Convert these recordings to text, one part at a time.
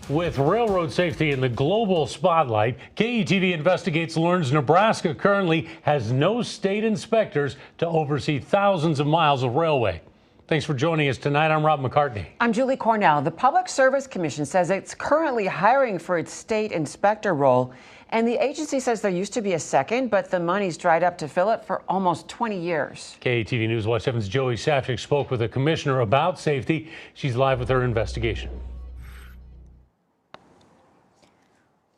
With railroad safety in the global spotlight, KETV Investigates learns Nebraska currently has no state inspectors to oversee thousands of miles of railway. Thanks for joining us tonight. I'm Rob McCartney. I'm Julie Cornell. The Public Service Commission says it's currently hiring for its state inspector role. And the agency says there used to be a second, but the money's dried up to fill it for almost 20 years. KETV News Watch 7's Joey Safchik spoke with the commissioner about safety. She's live with her investigation.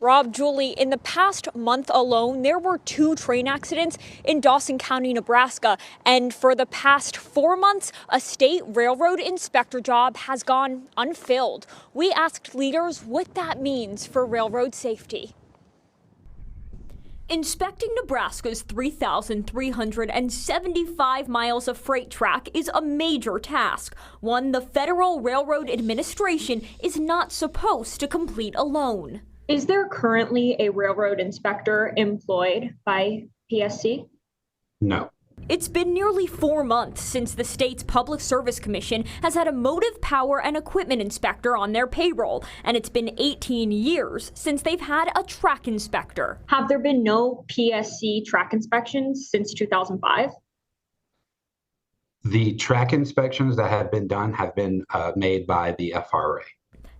Rob, Julie, in the past month alone, there were 2 train accidents in Dawson County, Nebraska. And for the past 4 months, a state railroad inspector job has gone unfilled. We asked leaders what that means for railroad safety. Inspecting Nebraska's 3,375 miles of freight track is a major task, one the Federal Railroad Administration is not supposed to complete alone. Is there currently a railroad inspector employed by PSC? No. It's been nearly 4 months since the state's Public Service Commission has had a motive power and equipment inspector on their payroll, and it's been 18 years since they've had a track inspector. Have there been no PSC track inspections since 2005? The track inspections that have been done have been made by the FRA.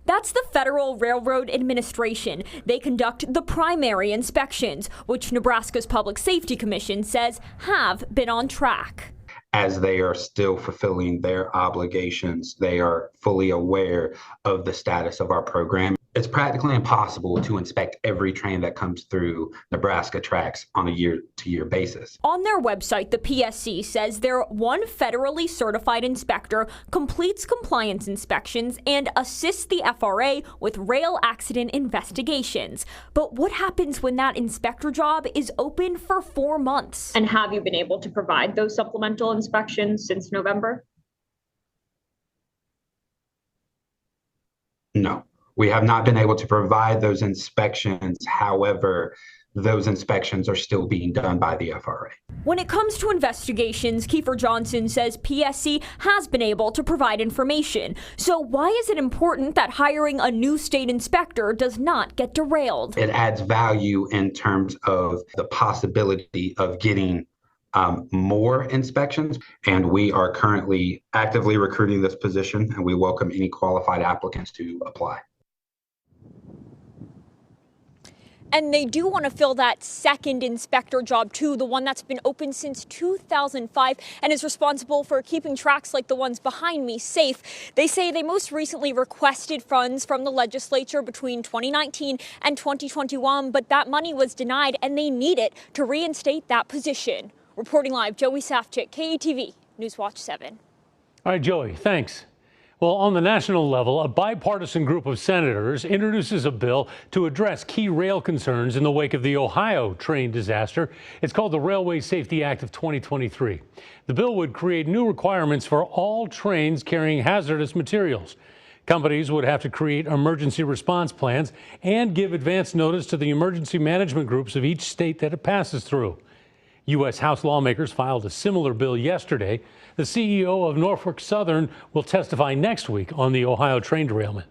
That's the Federal Railroad Administration. They conduct the primary inspections, which Nebraska's Public Safety Commission says have been on track. As they are still fulfilling their obligations, they are fully aware of the status of our program. It's practically impossible to inspect every train that comes through Nebraska tracks on a year-to-year basis. On their website, the PSC says their one federally certified inspector completes compliance inspections and assists the FRA with rail accident investigations. But what happens when that inspector job is open for 4 months? And have you been able to provide those supplemental inspections since November? No. We have not been able to provide those inspections. However, those inspections are still being done by the FRA. When it comes to investigations, Kiefer Johnson says PSC has been able to provide information. So why is it important that hiring a new state inspector does not get derailed? It adds value in terms of the possibility of getting more inspections, and we are currently actively recruiting this position, and we welcome any qualified applicants to apply. And they do want to fill that second inspector job too, the one that's been open since 2005 and is responsible for keeping tracks like the ones behind me safe. They say they most recently requested funds from the legislature between 2019 and 2021, but that money was denied and they need it to reinstate that position. Reporting live, Joey Safchik, KETV News Watch 7. All right, Joey, thanks. Well, on the national level, a bipartisan group of senators introduces a bill to address key rail concerns in the wake of the Ohio train disaster. It's called the Railway Safety Act of 2023. The bill would create new requirements for all trains carrying hazardous materials. Companies would have to create emergency response plans and give advance notice to the emergency management groups of each state that it passes through. U.S. House lawmakers filed a similar bill yesterday. The CEO of Norfolk Southern will testify next week on the Ohio train derailment.